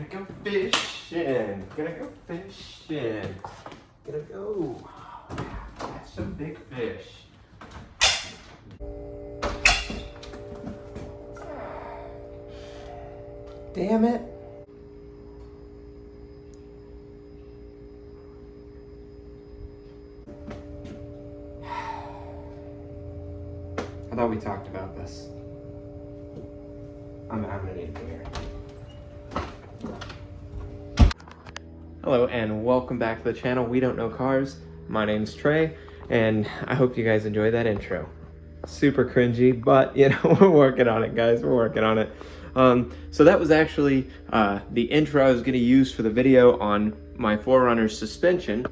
go fishing. Gonna go fishing. Gonna go catch some big fish. Damn it. I thought we talked about this. I'm gonna need a beer. Hello and welcome back to the channel. We Don't Know Cars. My name's Trey, and I hope you guys enjoy that intro. Super cringy, but you know, we're working on it, guys. We're working on it. So that was actually the intro I was going to use for the video on my 4Runner suspension.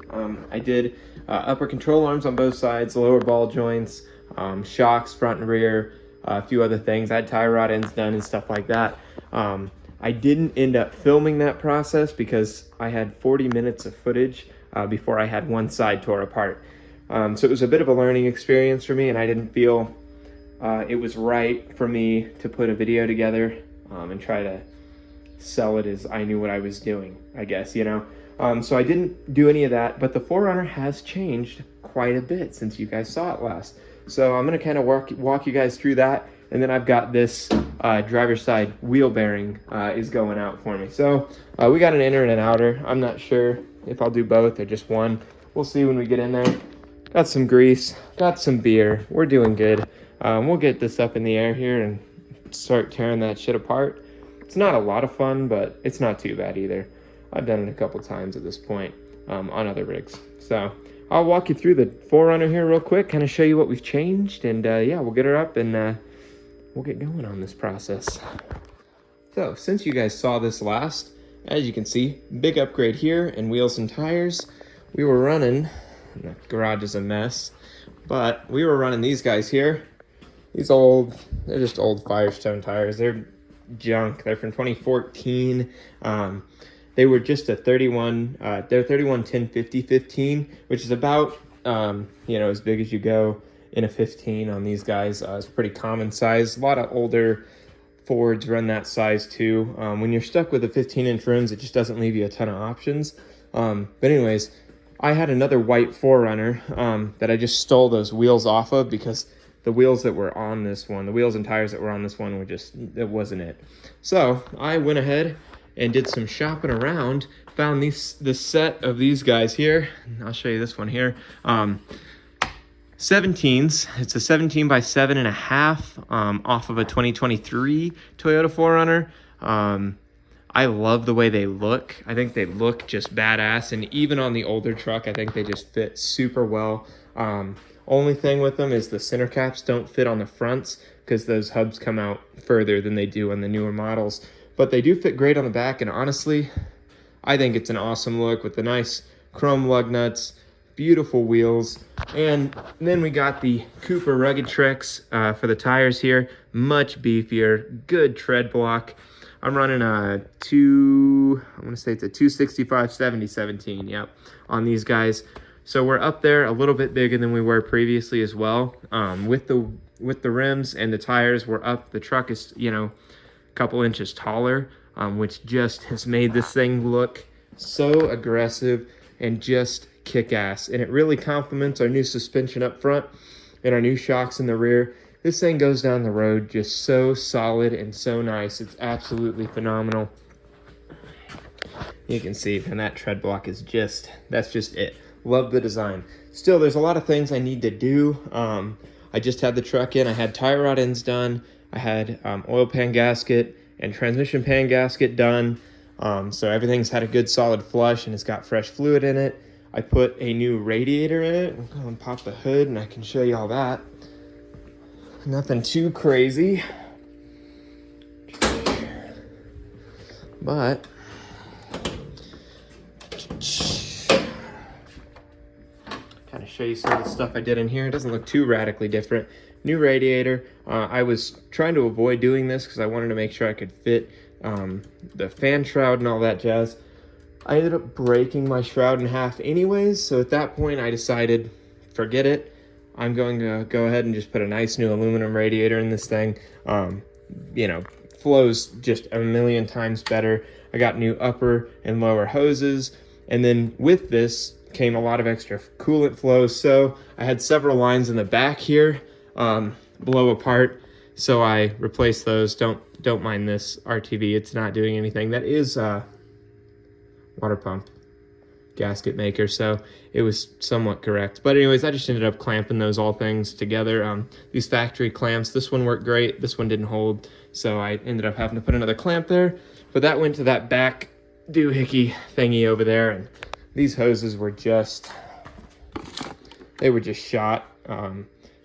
I did upper control arms on both sides, lower ball joints, shocks front and rear, a few other things. I had tie rod ends done and stuff like that. I didn't end up filming that process because I had 40 minutes of footage before I had one side tore apart. So it was a bit of a learning experience for me, and I didn't feel it was right for me to put a video together and try to sell it as I knew what I was doing, I guess, you know. So I didn't do any of that, but the 4Runner has changed quite a bit since you guys saw it last. So I'm gonna kind of walk you guys through that, and then I've got this driver's side wheel bearing is going out for me. So we got an inner and an outer. I'm not sure if I'll do both or just one. We'll see when we get in there. Got some grease, got some beer. We're doing good. We'll get this up in the air here and start tearing that shit apart. It's not a lot of fun, but it's not too bad either. I've done it a couple times at this point on other rigs. So I'll walk you through the 4Runner here real quick, kind of show you what we've changed, and yeah, we'll get her up and we'll get going on this process. So since you guys saw this last, as you can see, big upgrade here in wheels and tires. We were running, the garage is a mess, but we were running these guys here. These they're just old Firestone tires. They're junk. They're from 2014. They were just a 31, they're 31 10 50 15, which is about, you know, as big as you go in a 15 on these guys. It's pretty common size. A lot of older Fords run that size too. When you're stuck with the 15-inch rims, it just doesn't leave you a ton of options. But anyways, I had another white 4Runner that I just stole those wheels off of because the wheels that were on this one, the wheels and tires that were on this one were just, it wasn't it. So I went ahead and did some shopping around, found this set of these guys here. I'll show you this one here. 17s. It's a 17 by 7.5 off of a 2023 Toyota 4Runner. I love the way they look. I think they look just badass, and even on the older truck, I think they just fit super well. Only thing with them is the center caps don't fit on the fronts because those hubs come out further than they do on the newer models. But they do fit great on the back, and honestly, I think it's an awesome look with the nice chrome lug nuts, beautiful wheels. And then we got the Cooper Rugged Tricks for the tires here. Much beefier, good tread block. I'm running a I want to say it's a 265 7017, yep, on these guys. So we're up there a little bit bigger than we were previously as well. With the rims and the tires, we're up. The truck is, you know, a couple inches taller, which just has made this thing look so aggressive and just kick-ass. And it really complements our new suspension up front and our new shocks in the rear. This thing goes down the road just so solid and so nice. It's absolutely phenomenal. You can see, and that tread block is just, that's just it. Love the design. Still, there's a lot of things I need to do. I just had the truck in. I had tie rod ends done. I had oil pan gasket and transmission pan gasket done. So everything's had a good solid flush and it's got fresh fluid in it. I put a new radiator in it. I'm going to pop the hood and I can show you all that. Nothing too crazy, but kind of show you some of the stuff I did in here. It doesn't look too radically different. New radiator. I was trying to avoid doing this because I wanted to make sure I could fit the fan shroud and all that jazz. I ended up breaking my shroud in half anyways, so at that point I decided, forget it. I'm going to go ahead and just put a nice new aluminum radiator in this thing. You know, flows just a million times better. I got new upper and lower hoses. And then with this came a lot of extra coolant flow. So I had several lines in the back here blow apart. So I replaced those. Don't mind this RTV. It's not doing anything. That is water pump gasket maker, so it was somewhat correct. But anyways, I just ended up clamping those all things together. These factory clamps, this one worked great, this one didn't hold, so I ended up having to put another clamp there. But that went to that back doohickey thingy over there, and these hoses were just, they were just shot.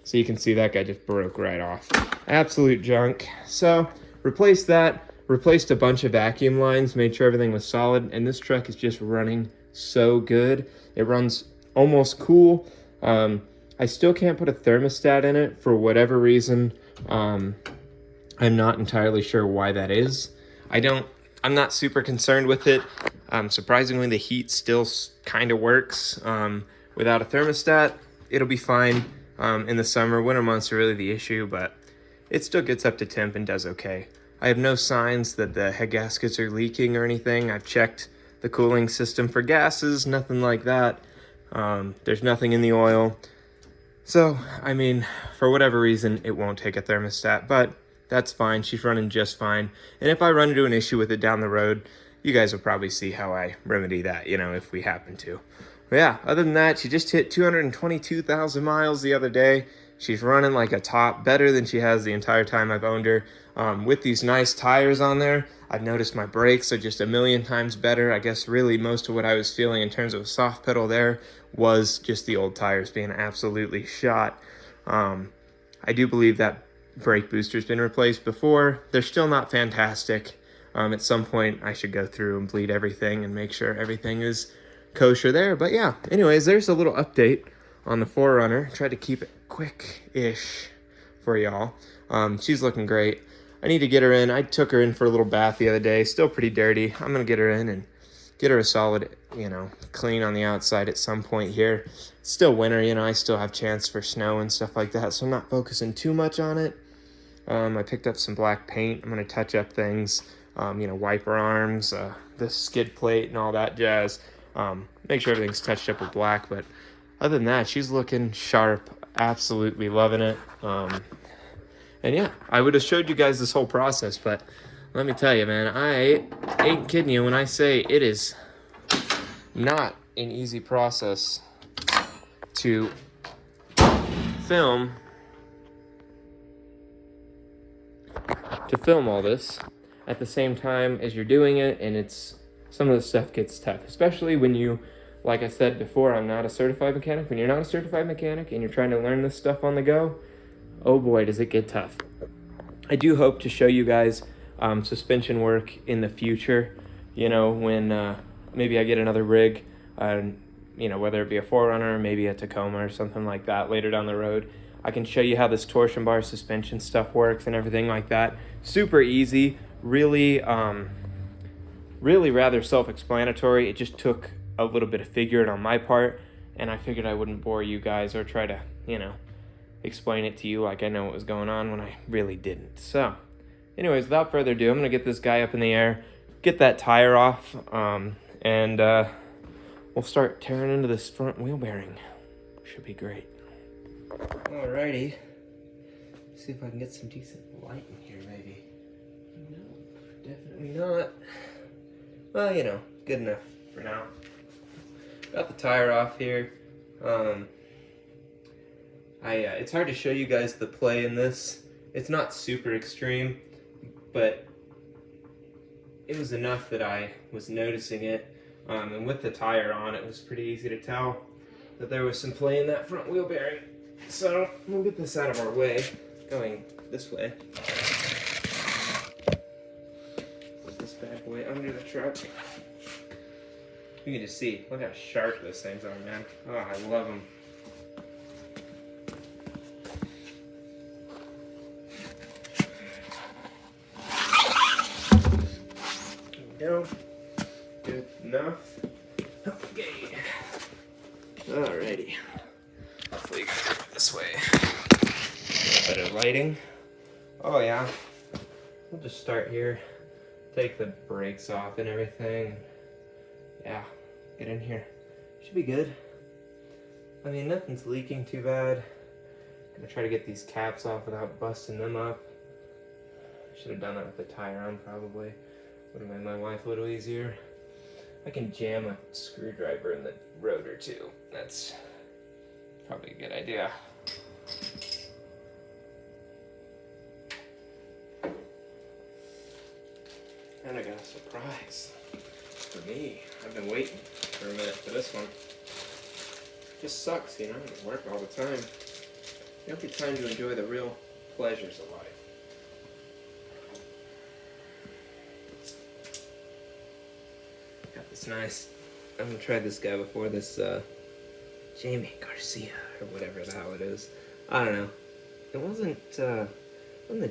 So you can see that guy just broke right off. Absolute junk. So replaced that, replaced a bunch of vacuum lines, made sure everything was solid, and this truck is just running so good. It runs almost cool. I still can't put a thermostat in it for whatever reason. I'm not entirely sure why that is. I'm not super concerned with it. Surprisingly, the heat still kind of works. Without a thermostat, it'll be fine. In the summer, winter months are really the issue, but it still gets up to temp and does okay. I have no signs that the head gaskets are leaking or anything. I've checked the cooling system for gases, nothing like that. There's nothing in the oil. So, I mean, for whatever reason, it won't take a thermostat, but that's fine. She's running just fine. And if I run into an issue with it down the road, you guys will probably see how I remedy that, you know, if we happen to. But yeah, other than that, she just hit 222,000 miles the other day. She's running like a top, better than she has the entire time I've owned her. With these nice tires on there, I've noticed my brakes are just a million times better. I guess really most of what I was feeling in terms of soft pedal there was just the old tires being absolutely shot. I do believe that brake booster's been replaced before. They're still not fantastic. At some point, I should go through and bleed everything and make sure everything is kosher there. But yeah, anyways, there's a little update on the 4Runner. Tried to keep it quick-ish for y'all. She's looking great. I need to get her in. I took her in for a little bath the other day. Still pretty dirty. I'm going to get her in and get her a solid, you know, clean on the outside at some point here. It's still winter, you know, I still have chance for snow and stuff like that, so I'm not focusing too much on it. I picked up some black paint. I'm going to touch up things, you know, wiper arms, the skid plate and all that jazz. Make sure everything's touched up with black, but other than that, she's looking sharp. Absolutely loving it. And yeah, I would have showed you guys this whole process, but let me tell you, man, I ain't kidding you when I say it is not an easy process to film all this at the same time as you're doing it, and it's some of the stuff gets tough, especially when you, like I said before, I'm not a certified mechanic. When you're not a certified mechanic and you're trying to learn this stuff on the go, oh boy, does it get tough. I do hope to show you guys suspension work in the future, you know, when maybe I get another rig, you know, whether it be a 4Runner, maybe a Tacoma or something like that later down the road. I can show you how this torsion bar suspension stuff works and everything like that. Super easy, really rather self-explanatory. It just took a little bit of figuring on my part, and I figured I wouldn't bore you guys or try to, you know, explain it to you like I know what was going on when I really didn't. So anyways, without further ado, I'm gonna get this guy up in the air, get that tire off, and we'll start tearing into this front wheel bearing. Should be great. Alrighty, see if I can get some decent light in here maybe. No, definitely not. Well, you know, good enough for now. Got the tire off here. It's hard to show you guys the play in this. It's not super extreme, but it was enough that I was noticing it. And with the tire on, it was pretty easy to tell that there was some play in that front wheel bearing. So we'll get this out of our way, going this way. Put this bad boy under the truck. You can just see, look how sharp those things are, man. Oh, I love them. Go. Good enough. Okay. Alrighty. Hopefully you can go this way. Better lighting. Oh yeah. We'll just start here. take the brakes off and everything. Yeah, get in here. Should be good. I mean, nothing's leaking too bad. Gonna try to get these caps off without busting them up. Should have done that with the tire on, probably. Would have made my life a little easier. I can jam a screwdriver in the rotor too. That's probably a good idea. And I got a surprise for me. I've been waiting for a minute for this one. Just sucks, you know, I work all the time. You don't get time to enjoy the real pleasures of life. Got this nice, I haven't tried this guy before, this Jamie Garcia, or whatever the hell it is. I don't know. It wasn't the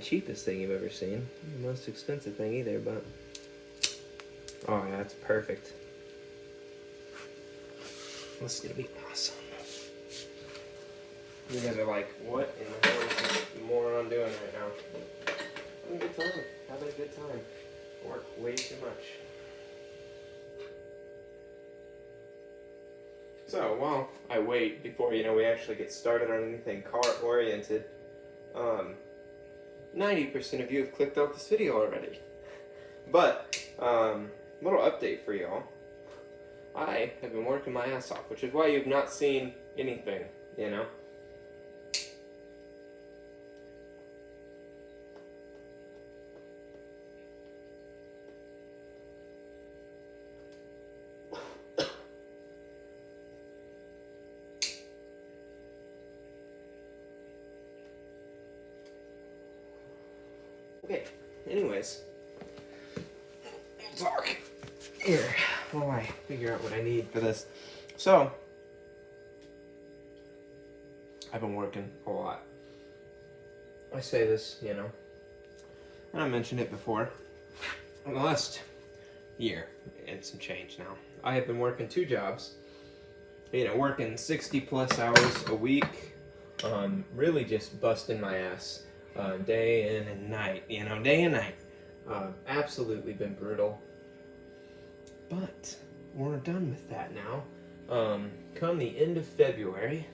cheapest thing you've ever seen. The most expensive thing either, but oh yeah, it's perfect. This is gonna be awesome. You guys are like, what in the hell is this moron doing right now? Having a good time. Having a good time. Work way too much. So while I wait before, you know, we actually get started on anything car oriented, 90% of you have clicked off this video already. But little update for y'all. I have been working my ass off, which is why you've not seen anything, you know. Okay, anyways, we'll talk here while I figure out what I need for this. So, I've been working a lot. I say this, you know, and I mentioned it before, in the last year and some change now, I have been working 2 jobs, you know, working 60 plus hours a week, really just busting my ass. Day in and night, you know, day and night. Absolutely been brutal. But we're done with that now. Come the end of February,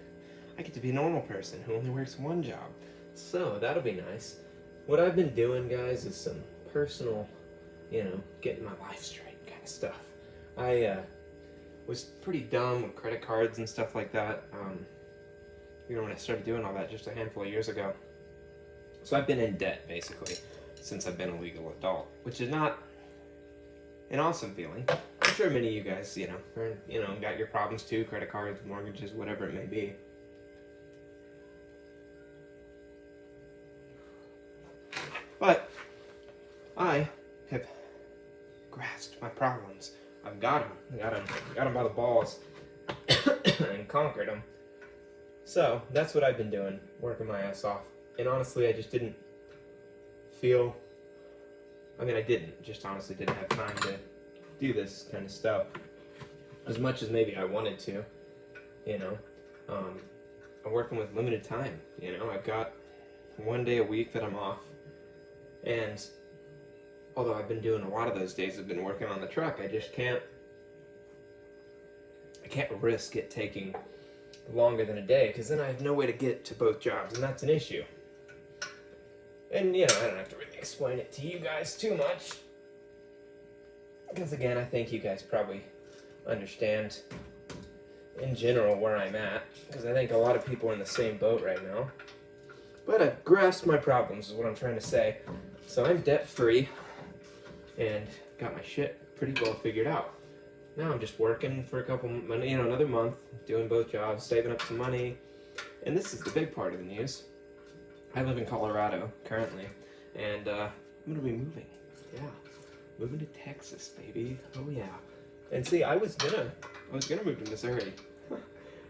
I get to be a normal person who only works 1 job. So that'll be nice. What I've been doing, guys, is some personal, you know, getting my life straight kind of stuff. I was pretty dumb with credit cards and stuff like that. You know, when I started doing all that just a handful of years ago. So I've been in debt, basically, since I've been a legal adult, which is not an awesome feeling. I'm sure many of you guys, you know, got your problems too, credit cards, mortgages, whatever it may be. But I have grasped my problems. I've got them by the balls, and conquered them. So that's what I've been doing, working my ass off. And honestly, I just didn't feel, I just honestly didn't have time to do this kind of stuff as much as maybe I wanted to, you know. I'm working with limited time, you know. I've got 1 day a week that I'm off, and although I've been doing a lot of those days, I've been working on the truck, I can't risk it taking longer than a day, because then I have no way to get to both jobs, and that's an issue. And, you know, I don't have to really explain it to you guys too much, because, again, I think you guys probably understand, in general, where I'm at, because I think a lot of people are in the same boat right now. But I've grasped my problems, is what I'm trying to say. So I'm debt-free, and got my shit pretty well figured out. Now I'm just working for another month, doing both jobs, saving up some money, and this is the big part of the news. I live in Colorado currently, and I'm gonna be moving. Yeah, moving to Texas, baby. Oh yeah. And see, I was gonna move to Missouri,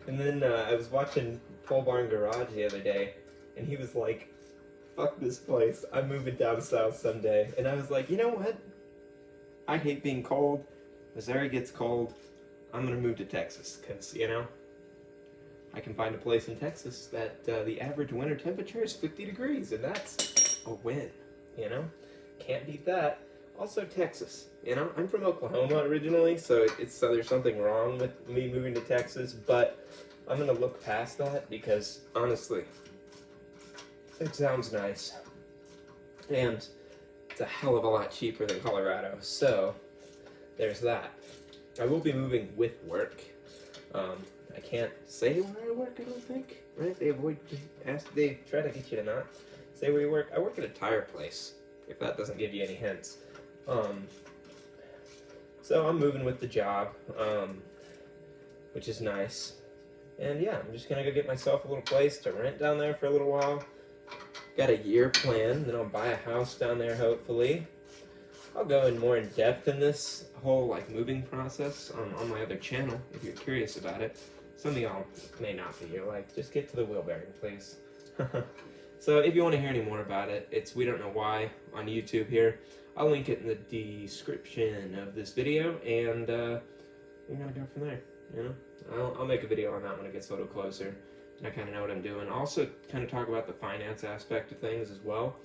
and then I was watching Pole Barn Garage the other day, and he was like, "Fuck this place. I'm moving down south someday." And I was like, you know what? I hate being cold. Missouri gets cold. I'm gonna move to Texas, cause you know, I can find a place in Texas that the average winter temperature is 50 degrees, and that's a win, you know? Can't beat that. Also Texas. You know, I'm from Oklahoma originally, so there's something wrong with me moving to Texas, but I'm gonna look past that because honestly, it sounds nice. And it's a hell of a lot cheaper than Colorado, so there's that. I will be moving with work. I can't say where I work, I don't think, right? They try to get you to not say where you work. I work at a tire place, if that doesn't give you any hints. So I'm moving with the job, which is nice. And yeah, I'm just gonna go get myself a little place to rent down there for a little while. Got a year plan, then I'll buy a house down there hopefully. I'll go in more in depth in this whole like moving process on my other channel if you're curious about it. Some of y'all may not be. You're like, just get to the wheel bearing, please. So if you want to hear any more about it, it's We Don't Know Why on YouTube here. I'll link it in the description of this video, and we're gonna go from there. You know, I'll make a video on that when it gets a little closer, and I kind of know what I'm doing. I'll also kind of talk about the finance aspect of things as well.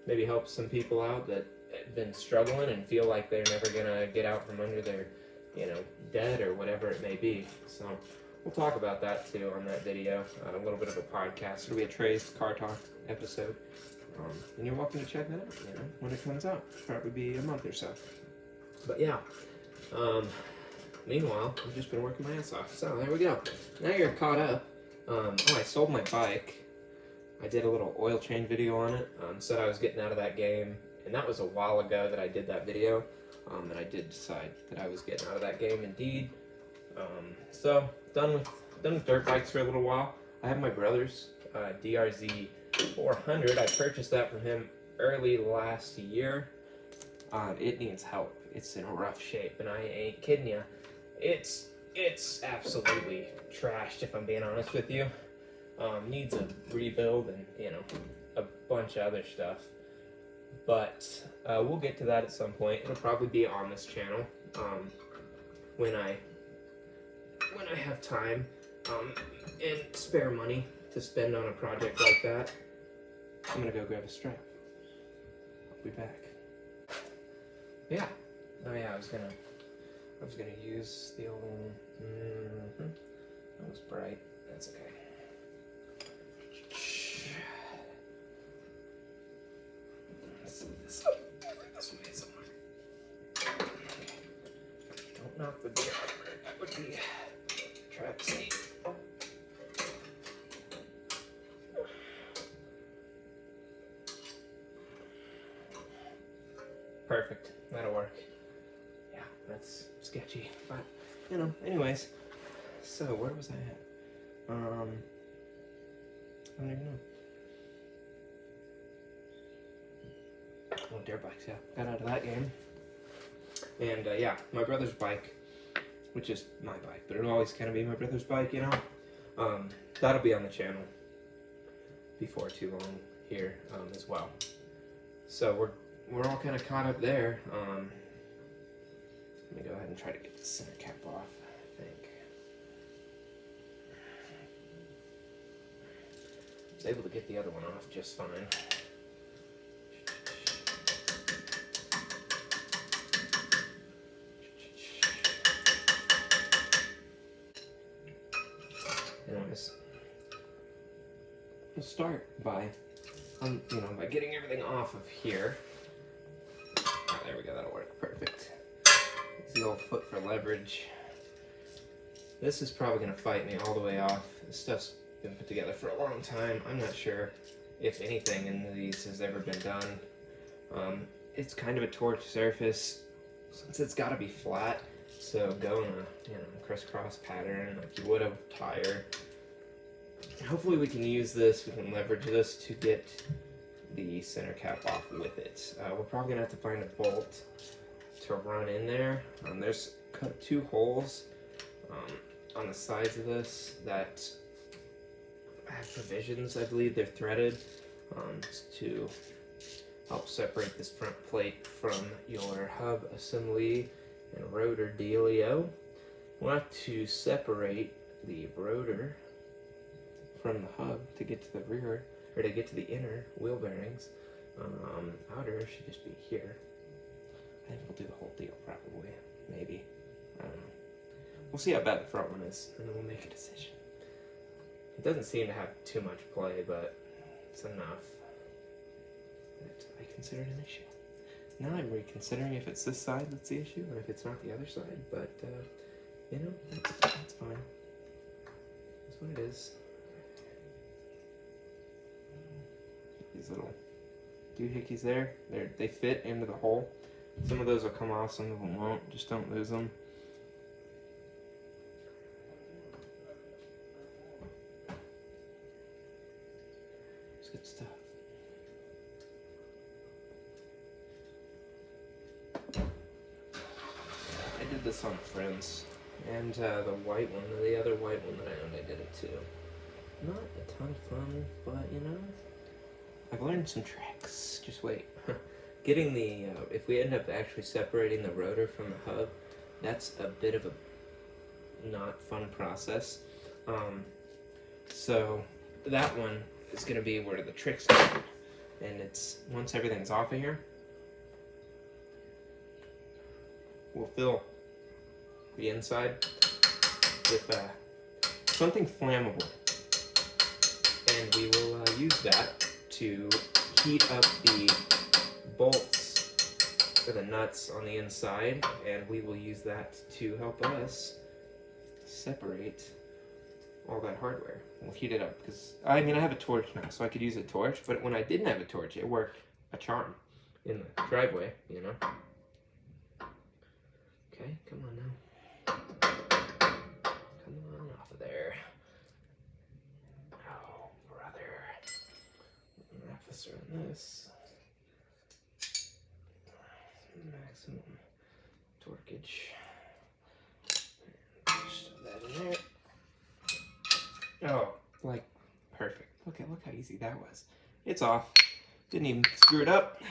Maybe help some people out that have been struggling and feel like they're never gonna get out from under their, you know, debt or whatever it may be. So we'll talk about that too on that video. A little bit of a podcast. It'll be a Trey's Car Talk episode. And you're welcome to check that out, you know, when it comes out. It'll probably be a month or so. But yeah. Meanwhile, I've just been working my ass off. So there we go. Now you're caught up. I sold my bike. I did a little oil change video on it. Said I was getting out of that game. And that was a while ago that I did that video. And I did decide that I was getting out of that game indeed. So done with dirt bikes for a little while. I have my brother's DRZ 400. I purchased that from him early last year. It needs help. It's in rough shape, and I ain't kidding you. It's absolutely trashed, if I'm being honest with you. Needs a rebuild and, you know, a bunch of other stuff. But we'll get to that at some point. It'll probably be on this channel when I have time and spare money to spend on a project like that. I'm gonna go grab a strap. I'll be back. Yeah. Oh yeah, I was gonna use the old one. That was bright. That's okay. Set this up this way somewhere. Don't knock the door with the trap seat. Perfect. That'll work. Yeah, that's sketchy, but you know. Anyways, so where was I at? I don't even know. Oh, dirt bikes. Yeah, got out of that game. And yeah, my brother's bike, which is my bike, but it'll always kind of be my brother's bike, you know. That'll be on the channel before too long here as well. So we're all kind of caught up there. Let me go ahead and try to get the center cap off, I think. I was able to get the other one off just fine. Anyways, we'll start by, by getting everything off of here. Oh, there we go, that'll work, perfect. It's the old foot for leverage. This is probably gonna fight me all the way off. This stuff's been put together for a long time. I'm not sure if anything in these has ever been done. It's kind of a torch surface, since it's gotta be flat. So go in a crisscross pattern like you would a tire. Hopefully we can use this, we can leverage this to get the center cap off with it. We're probably gonna have to find a bolt to run in there. There's two holes on the sides of this that have provisions, I believe they're threaded, to help separate this front plate from your hub assembly and rotor dealio. We'll have to separate the rotor from the hub to get to the rear, or to get to the inner wheel bearings. Outer should just be here. I think we'll do the whole deal probably, maybe. I don't know. We'll see how bad the front one is, and then we'll make a decision. It doesn't seem to have too much play, but it's enough that I consider it an issue. Now I'm reconsidering if it's this side that's the issue, or if it's not the other side, but, you know, that's fine. That's what it is. These little doohickeys there, they fit into the hole. Some of those will come off, some of them won't. Just don't lose them. It's good stuff. I did this on Friends, and the white one, the other white one that I owned, I did it too. Not a ton of fun, but you know, I've learned some tricks. Just wait. Getting the, if we end up actually separating the rotor from the hub, that's a bit of a not fun process. So that one is going to be where the tricks come in. And it's, once everything's off of here, we'll fill the inside with something flammable. And we will use that to heat up the bolts for the nuts on the inside, and we will use that to help us separate all that hardware. We'll heat it up, because I mean I have a torch now, so I could use a torch, but when I didn't have a torch, it worked a charm in the driveway, you know. Okay, come on now. Come on off of there. Oh, brother. Officer on this. Maximum torquage. Shove that in there. Oh, like perfect. Look how easy that was. It's off. Didn't even screw it up.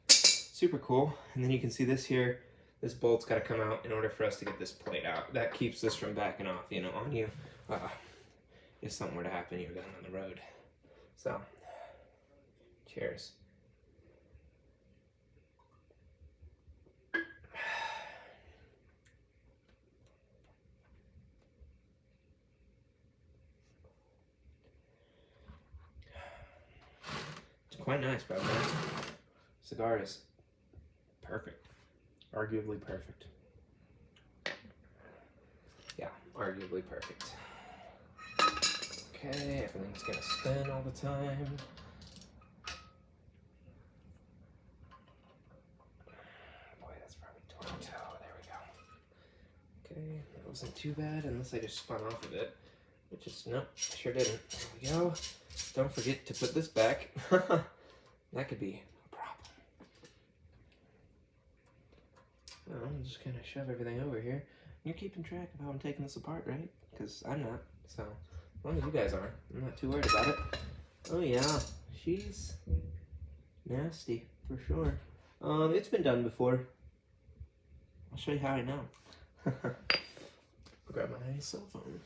Super cool. And then you can see this here. This bolt's got to come out in order for us to get this plate out. That keeps this from backing off, you know, on you. If something were to happen, you're down on the road. So, cheers. It's quite nice, by the way. Cigar is perfect. Arguably perfect. Yeah, arguably perfect. Okay, everything's gonna spin all the time. Boy, that's probably torqued. Oh, there we go. Okay, that wasn't too bad, unless I just spun off of it. Which is, nope, sure didn't. There we go. Don't forget to put this back. That could be a problem. Well, I'm just gonna shove everything over here. You're keeping track of how I'm taking this apart, right? Because I'm not, so as long as you guys are, I'm not too worried about it. Oh yeah, she's nasty, for sure. It's been done before. I'll show you how I know. I'll grab my cell phone.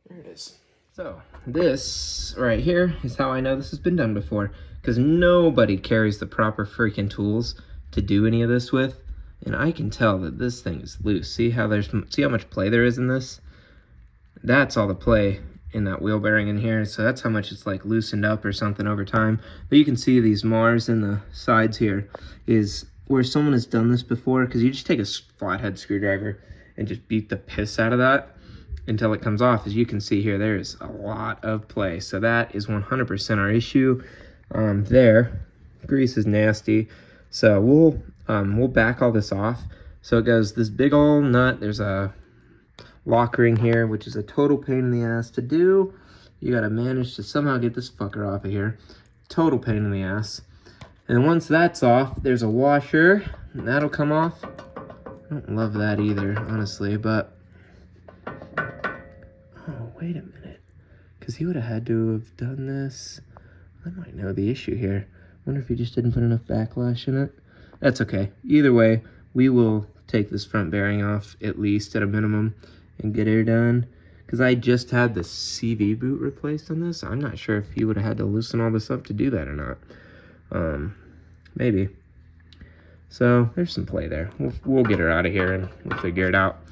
There it is. So, this right here is how I know this has been done before, because nobody carries the proper freaking tools to do any of this with, and I can tell that this thing is loose. See how much play there is in this? That's all the play in that wheel bearing in here, so that's how much it's like loosened up or something over time. But you can see these Mars in the sides here is where someone has done this before, because you just take a flathead screwdriver and just beat the piss out of that until it comes off. As you can see here, there is a lot of play. So that is 100% our issue. There, grease is nasty. So we'll back all this off. So it goes this big old nut. There's a lock ring here, which is a total pain in the ass to do. You gotta manage to somehow get this fucker off of here. Total pain in the ass. And once that's off, there's a washer, and that'll come off. I don't love that either, honestly, but oh, wait a minute. Because he would have had to have done this. I might know the issue here. Wonder if he just didn't put enough backlash in it. That's okay. Either way, we will take this front bearing off, at least at a minimum, and get her done. Because I just had the CV boot replaced on this. I'm not sure if he would have had to loosen all this up to do that or not. Maybe. So there's some play there. We'll get her out of here and we'll figure it out.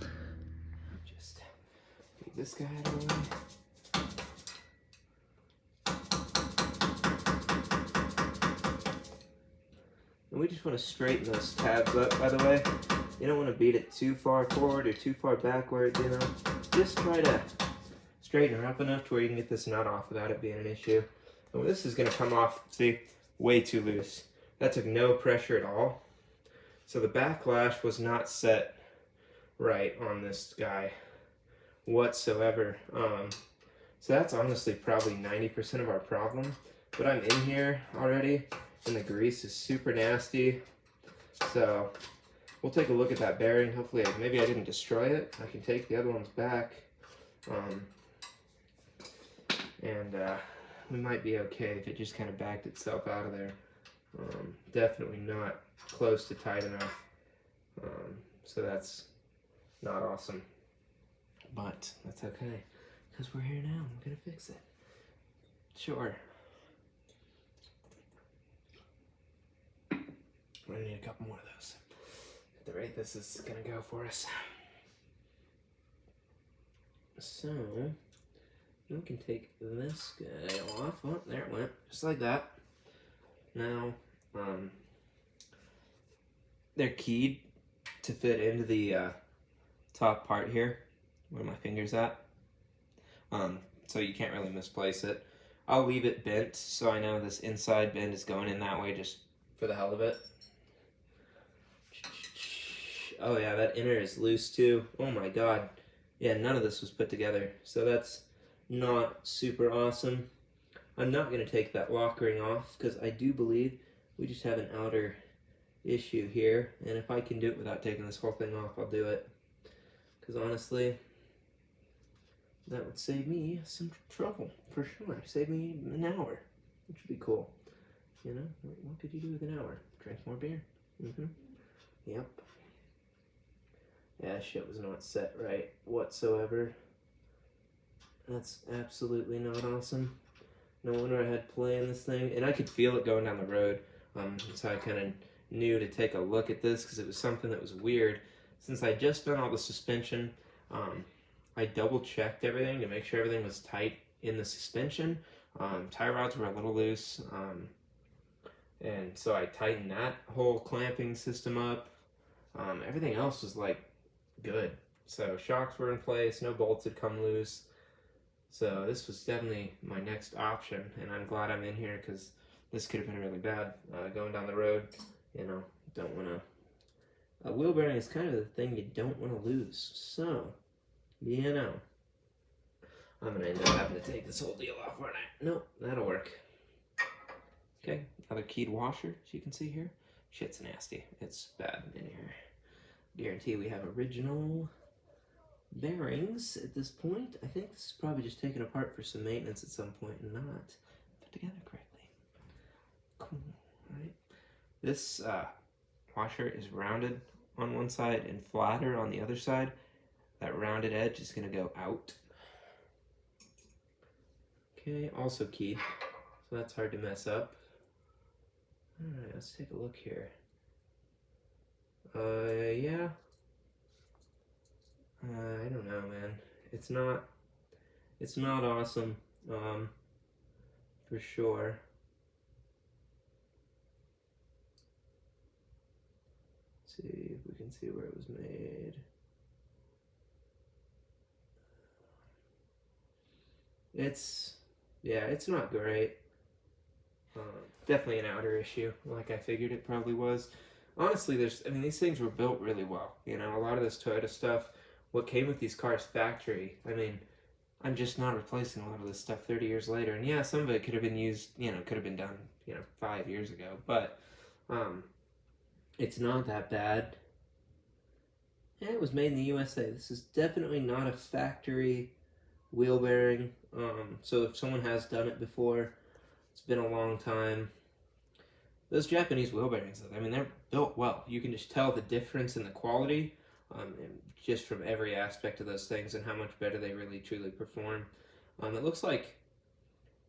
Just take this guy out of the way. And we just want to straighten those tabs up, by the way. You don't want to beat it too far forward or too far backwards, you know. Just try to straighten her up enough to where you can get this nut off without it being an issue. And this is going to come off, see, way too loose. That took no pressure at all. So the backlash was not set right on this guy whatsoever. So that's honestly probably 90% of our problem. But I'm in here already, and the grease is super nasty. So we'll take a look at that bearing. Hopefully, maybe I didn't destroy it. I can take the other ones back. We might be okay if it just kind of backed itself out of there. Definitely not close to tight enough. So that's not awesome. But that's okay, because we're here now. I'm going to fix it. Sure. We're going to need a couple more of those. At the rate this is going to go for us. So we can take this guy off. Oh, there it went. Just like that. Now, they're keyed to fit into the top part here, where my finger's at. So you can't really misplace it. I'll leave it bent so I know this inside bend is going in that way just for the hell of it. Oh yeah, that inner is loose too. Oh my god. Yeah, none of this was put together. So that's not super awesome. I'm not going to take that lock ring off because I do believe we just have an outer issue here. And if I can do it without taking this whole thing off, I'll do it. Because honestly, that would save me some trouble, for sure. Save me an hour, which would be cool. You know, what could you do with an hour? Drink more beer? Yep. Yeah, shit was not set right whatsoever. That's absolutely not awesome. No wonder I had play in this thing. And I could feel it going down the road. So I kind of knew to take a look at this because it was something that was weird. Since I just done all the suspension, I double checked everything to make sure everything was tight in the suspension. Tie rods were a little loose. And so I tightened that whole clamping system up. Everything else was like good. So shocks were in place, no bolts had come loose. So this was definitely my next option, and I'm glad I'm in here because this could have been really bad going down the road. You know, don't want to. A wheel bearing is kind of the thing you don't want to lose. So, you know, I'm going to end up having to take this whole deal off, aren't I? Nope, that'll work. Okay, another keyed washer, as you can see here. Shit's nasty. It's bad in here. Guarantee we have original bearings at this point. I think this is probably just taken apart for some maintenance at some point and not put together correctly. Cool. Alright. This washer is rounded on one side and flatter on the other side. That rounded edge is going to go out. Okay, also keyed. So that's hard to mess up. Alright, let's take a look here. Yeah. I don't know, man. It's not awesome, for sure. Let's see if we can see where it was made. It's not great. Definitely an outer issue, like I figured it probably was. Honestly, these things were built really well. You know, a lot of this Toyota stuff, what came with these cars factory, I mean, I'm just not replacing a lot of this stuff 30 years later. And yeah, some of it could have been used, you know, could have been done, 5 years ago. But it's not that bad. And it was made in the USA. This is definitely not a factory wheel bearing. So if someone has done it before, it's been a long time. Those Japanese wheel bearings, I mean, they're built well. You can just tell the difference in the quality just from every aspect of those things and how much better they really truly perform. It looks like,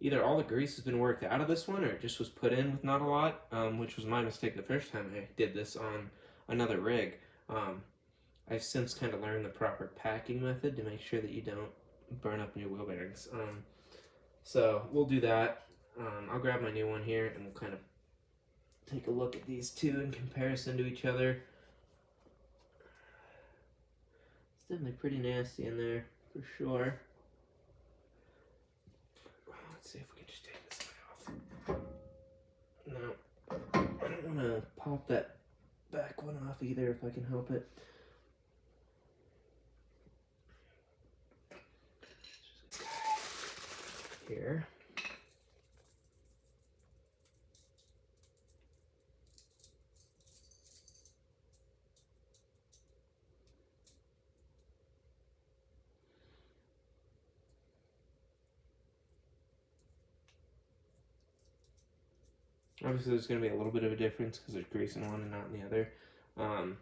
either all the grease has been worked out of this one or it just was put in with not a lot, which was my mistake the first time I did this on another rig. I've since kind of learned the proper packing method to make sure that you don't burn up new wheel bearings. So we'll do that. I'll grab my new one here and we'll kind of take a look at these two in comparison to each other. It's definitely pretty nasty in there for sure. Let's see if we can just take this guy off. No, I don't want to pop that back one off either if I can help it. Here. Obviously there's going to be a little bit of a difference because there's grease in one and not in the other. I'll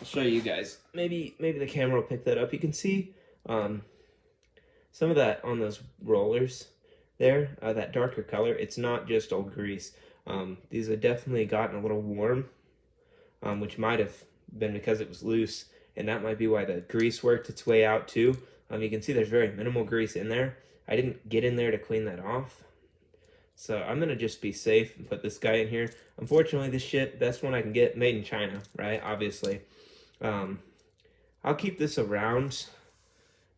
show you guys. Maybe the camera will pick that up. You can see some of that on those rollers there, that darker color. It's not just old grease. These have definitely gotten a little warm, which might have been because it was loose, and that might be why the grease worked its way out too. You can see there's very minimal grease in there. I didn't get in there to clean that off. So I'm going to just be safe and put this guy in here. Unfortunately, this shit, best one I can get, made in China, right? Obviously. I'll keep this around.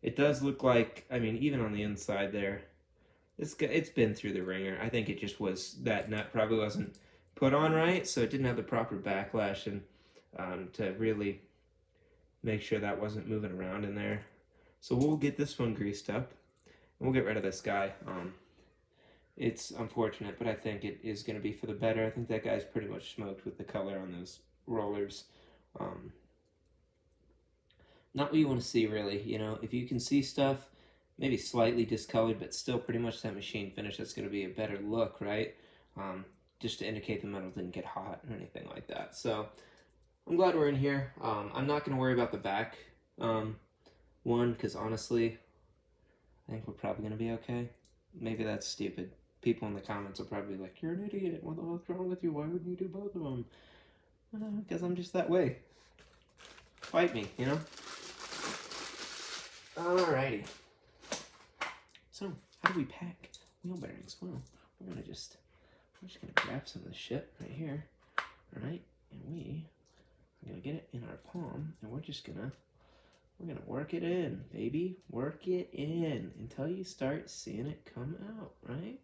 It does look like, I mean, even on the inside there, this guy, it's been through the ringer. I think it just was, that nut probably wasn't put on right, so it didn't have the proper backlash and to really make sure that wasn't moving around in there. So we'll get this one greased up, and we'll get rid of this guy. It's unfortunate, but I think it is going to be for the better. I think that guy's pretty much smoked with the color on those rollers. Not what you want to see, really. You know, if you can see stuff maybe slightly discolored, but still pretty much that machine finish, that's going to be a better look, right? Just to indicate the metal didn't get hot or anything like that. So I'm glad we're in here. I'm not going to worry about the back one, because honestly, I think we're probably going to be okay. Maybe that's stupid. People in the comments will probably be like, you're an idiot. What the fuck's wrong with you? Why wouldn't you do both of them? Because I'm just that way. Fight me, you know? Alrighty. So, how do we pack wheel bearings? Well, we're just gonna grab some of this shit right here. Alright? And we are gonna get it in our palm, and we're gonna work it in, baby. Work it in until you start seeing it come out, right?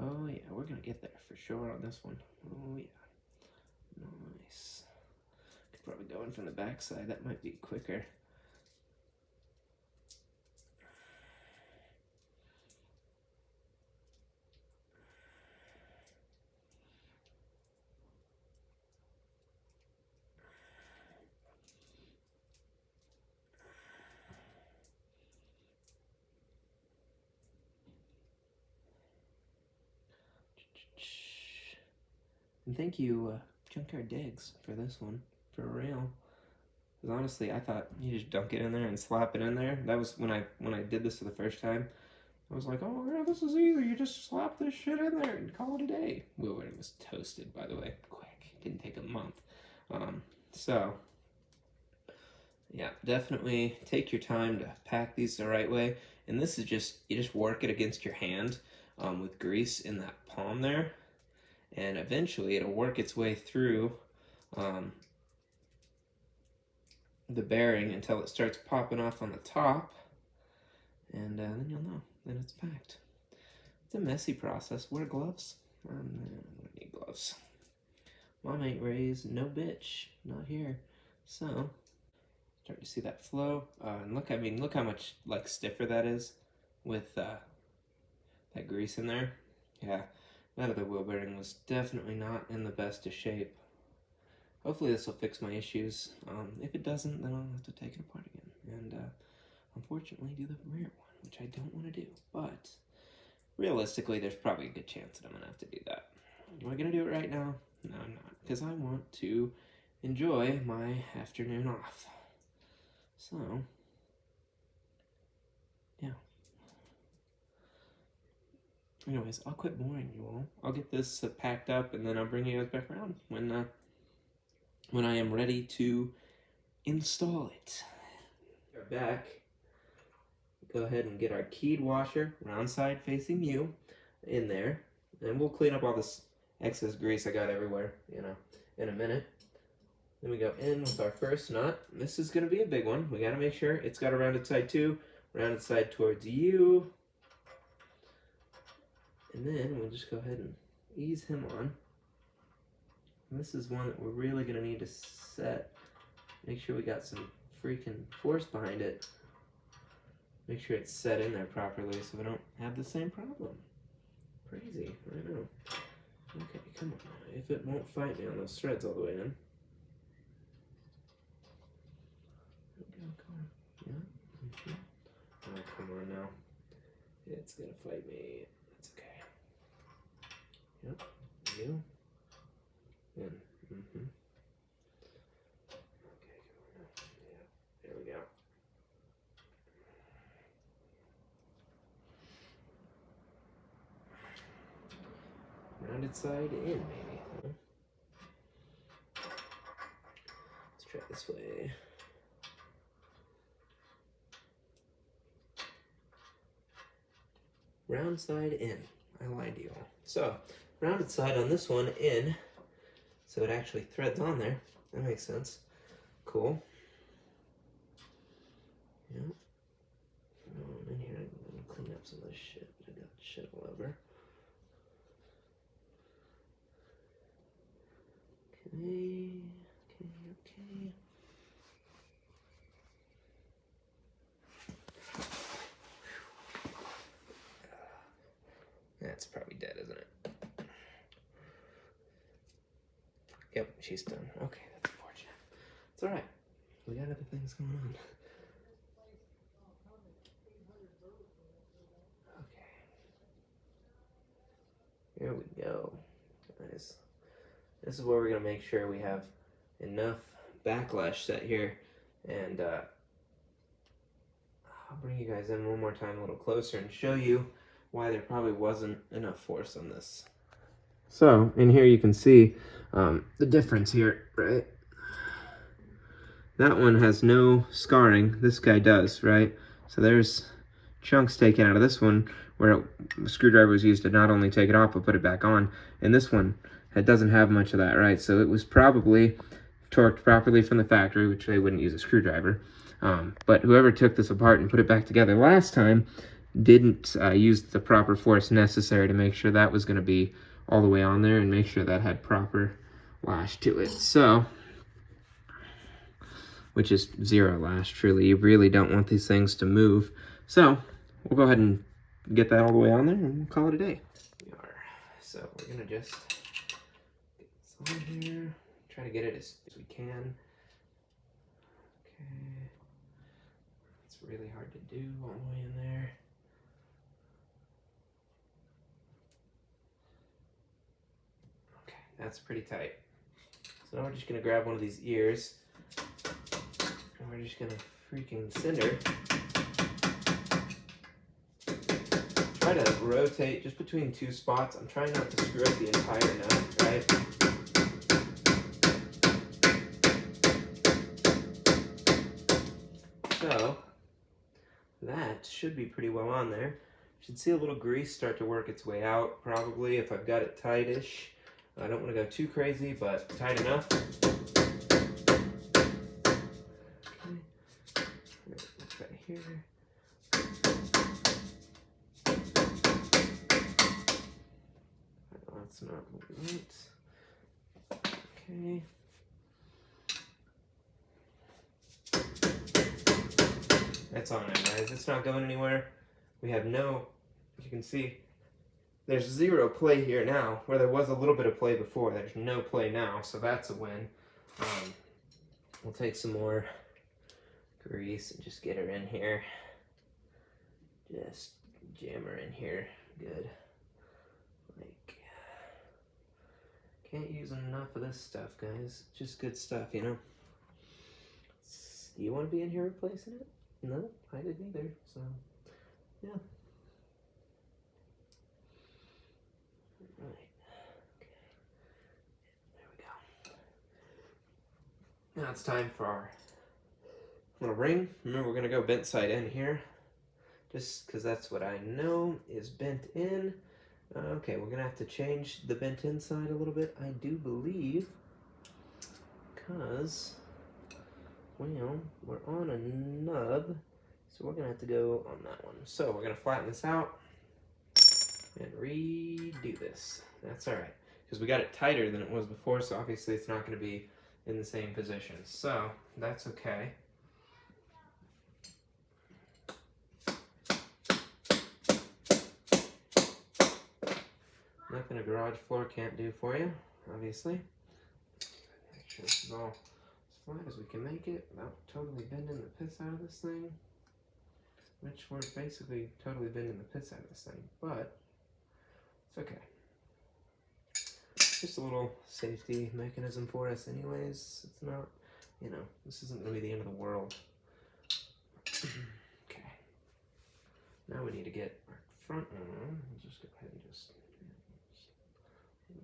Oh yeah, we're gonna get there for sure on this one. Oh yeah. Nice. Could probably go in from the back side, that might be quicker. And thank you, Junkyard Digs, for this one, for real. Because honestly, I thought you just dunk it in there and slap it in there. That was when I did this for the first time. I was like, oh yeah, this is easy. You just slap this shit in there and call it a day. Wheel bearing was toasted, by the way, quick. It didn't take a month. So yeah, definitely take your time to pack these the right way. And this is just, you just work it against your hand with grease in that palm there. And eventually it'll work its way through the bearing until it starts popping off on the top. And then you'll know, then it's packed. It's a messy process. Wear gloves. I don't need gloves. Mom ain't raised no bitch, not here. So, start to see that flow. And look, I mean, look how much like stiffer that is with that grease in there. Yeah, that other wheel bearing was definitely not in the best of shape. Hopefully this will fix my issues. If it doesn't, then I'll have to take it apart again. And unfortunately do the rear one, which I don't want to do. But realistically, there's probably a good chance that I'm going to have to do that. Am I gonna do it right now? No, I'm not, because I want to enjoy my afternoon off. So, yeah. Anyways, I'll quit boring you all. I'll get this packed up, and then I'll bring you guys back around when I am ready to install it. We're back. Go ahead and get our keyed washer, round side facing you, in there. And we'll clean up all this excess grease I got everywhere, you know, in a minute. Then we go in with our first nut. This is going to be a big one. We got to make sure it's got a rounded side too. Rounded side towards you. And then we'll just go ahead and ease him on. And this is one that we're really going to need to set. Make sure we got some freaking force behind it. Make sure it's set in there properly so we don't have the same problem. Crazy, I know. Okay, come on. If it won't fight me on those threads all the way in. Come on. Yeah. Oh, come on now. It's gonna fight me. It's okay. Yep. You. In. Okay, come on now. Yeah. There we go. Rounded side in, maybe. Huh? Let's try this way. Round side in. I lied to you all. So, rounded side on this one in. So it actually threads on there. That makes sense. Cool. Yep. In here, I'm gonna clean up some of this shit. I got shit all over. Okay. That's probably dead, isn't it? Yep, she's done. Okay, that's unfortunate. It's alright. We got other things going on. Okay. Here we go. Guys. This is where we're going to make sure we have enough backlash set here. And I'll bring you guys in one more time a little closer and show you why there probably wasn't enough force on this. So, in here you can see the difference here, right? That one has no scarring. This guy does, right? So there's chunks taken out of this one where a screwdriver was used to not only take it off but put it back on. And this one, it doesn't have much of that, right? So it was probably torqued properly from the factory, which they wouldn't use a screwdriver. But whoever took this apart and put it back together last time didn't use the proper force necessary to make sure that was going to be all the way on there and make sure that had proper lash to it. So, which is zero lash, truly. You really don't want these things to move. So, we'll go ahead and get that all the way on there and we'll call it a day. We are. So, we're going to just get this on here. Try to get it as we can. Okay. It's really hard to do all the way in there. Okay, that's pretty tight. So now we're just gonna grab one of these ears and we're just gonna freaking cinder. Try to rotate just between two spots. I'm trying not to screw up the entire nut, right? So that should be pretty well on there. You should see a little grease start to work its way out, probably, if I've got it tight-ish. I don't want to go too crazy, but tight enough. Okay. Let's right here. That's not what we want. Okay. That's on there, guys. It's not going anywhere. We have no, as you can see, there's zero play here now, where there was a little bit of play before. There's no play now, so that's a win. We'll take some more grease and just get her in here. Just jam her in here. Good. Like Can't use enough of this stuff, guys. Just good stuff, you know. Do you want to be in here replacing it? No, I didn't either, so yeah. Right. Okay. There we go. Now it's time for our little ring. Remember, we're gonna go bent side in here, just because that's what I know is bent in. Okay, we're gonna have to change the bent in side a little bit, I do believe, because, well, we're on a nub, so we're gonna have to go on that one. So we're gonna flatten this out and redo this. That's all right, because we got it tighter than it was before, so obviously it's not gonna be in the same position. So that's okay. Nothing a garage floor can't do for you, obviously. Make sure this is all as flat as we can make it without totally bending the piss out of this thing. Which we're basically totally bending the piss out of this thing, but it's okay. Just a little safety mechanism for us anyways. It's not, you know, this isn't going to be the end of the world. Okay. Now we need to get our front one. Let's just go ahead and just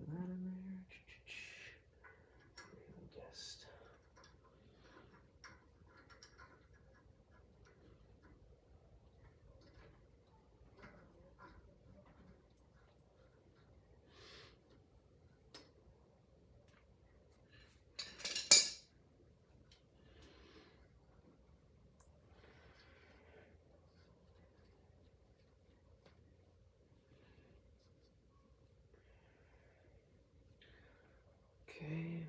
that in there. Just okay.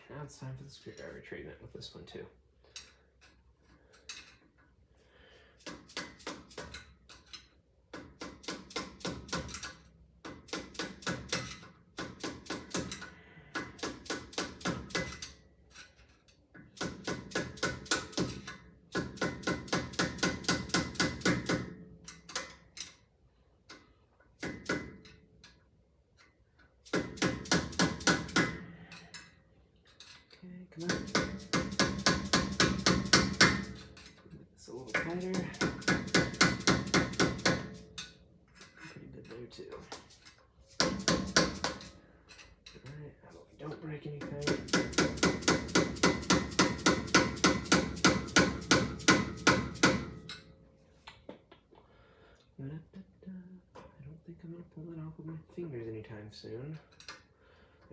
Now it's time for the screwdriver treatment with this one too. Come on. Make this a little tighter. Pretty good there too. Alright, how about we don't break anything. I don't think I'm going to pull it off with my fingers anytime soon.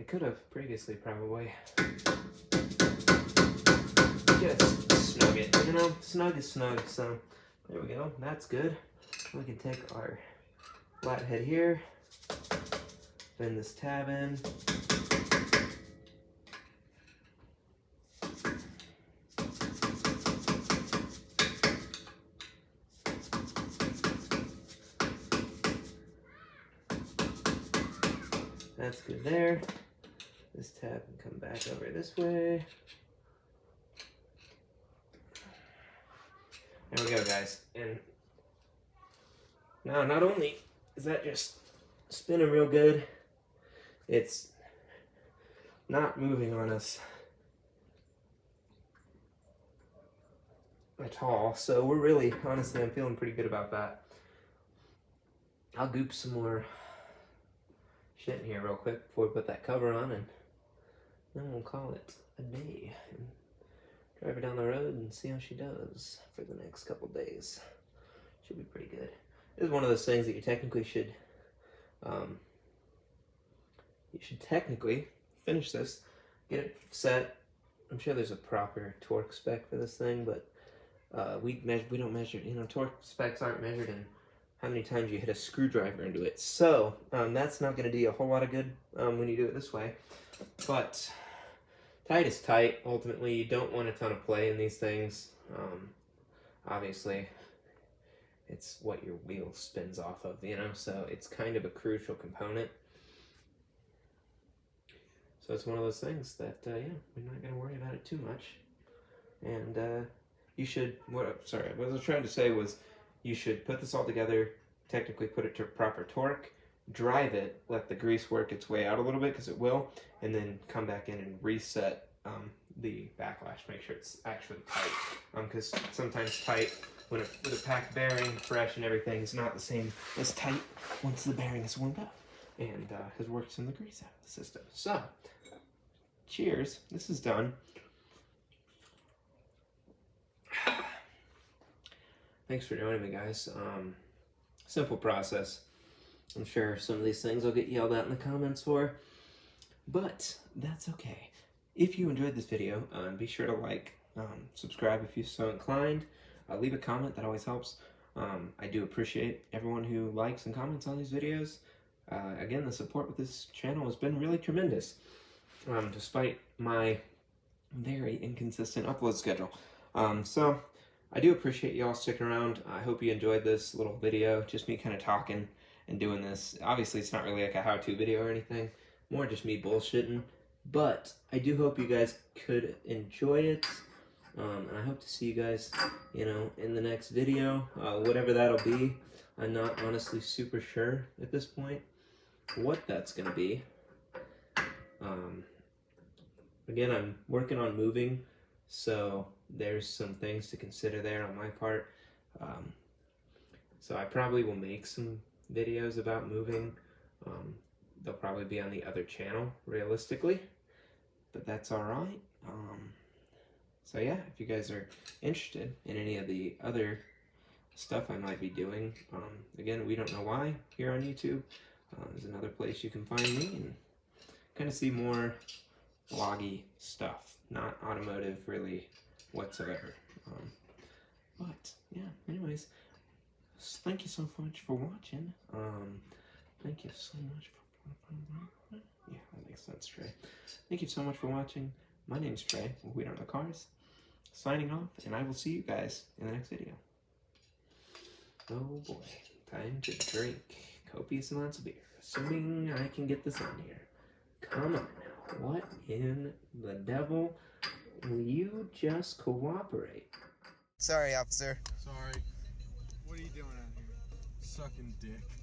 I could have previously, probably. Just snug it, you know, snug is snug, so there we go, that's good. We can take our flathead here, bend this tab in. That's good there. This tab can come back over this way. There we go, guys. And now not only is that just spinning real good, it's not moving on us at all. So we're really, honestly, I'm feeling pretty good about that. I'll goop some more shit in here real quick before we put that cover on, and then we'll call it a day. And drive her down the road and see how she does for the next couple days. Should be pretty good. This is one of those things that you technically should, technically finish this, get it set. I'm sure there's a proper torque spec for this thing, but we don't measure, you know, torque specs aren't measured in how many times you hit a screwdriver into it. So that's not going to do you a whole lot of good when you do it this way. But tight is tight. Ultimately, you don't want a ton of play in these things. Obviously, it's what your wheel spins off of, you know, so it's kind of a crucial component. So it's one of those things that, yeah, we're not going to worry about it too much. And you should, what I was trying to say was, you should put this all together, technically put it to proper torque, drive it, let the grease work its way out a little bit, because it will, and then come back in and reset the backlash, make sure it's actually tight, because sometimes tight, with a packed bearing, fresh and everything, is not the same as tight once the bearing is warmed up and has worked some of the grease out of the system. So, cheers, this is done. Thanks for joining me, guys. Simple process. I'm sure some of these things I'll get yelled at in the comments for, but that's okay. If you enjoyed this video, be sure to like, subscribe if you're so inclined, leave a comment, that always helps. I do appreciate everyone who likes and comments on these videos. Again, the support with this channel has been really tremendous, despite my very inconsistent upload schedule. So I do appreciate y'all sticking around. I hope you enjoyed this little video, just me kind of talking and doing this. Obviously, it's not really like a how-to video or anything, more just me bullshitting. But I do hope you guys could enjoy it, and I hope to see you guys, in the next video, whatever that'll be. I'm not honestly super sure at this point what that's gonna be. Again, I'm working on moving, so there's some things to consider there on my part. So I probably will make some videos about moving. They'll probably be on the other channel, realistically, but that's all right. So yeah, if you guys are interested in any of the other stuff I might be doing, again, We Don't Know Why here on YouTube. There's another place you can find me and kind of see more vloggy stuff, not automotive really whatsoever. But yeah, anyways, thank you so much for watching. Thank you so much for yeah, that makes sense, Trey. Thank you so much for watching. My name's Trey, We Don't Know Cars, signing off, and I will see you guys in the next video. Oh boy, time to drink copious amounts of beer, assuming I can get this on here. Come on now, what in the devil? Will you just cooperate? Sorry, officer. Sorry. What are you doing out here? Sucking dick.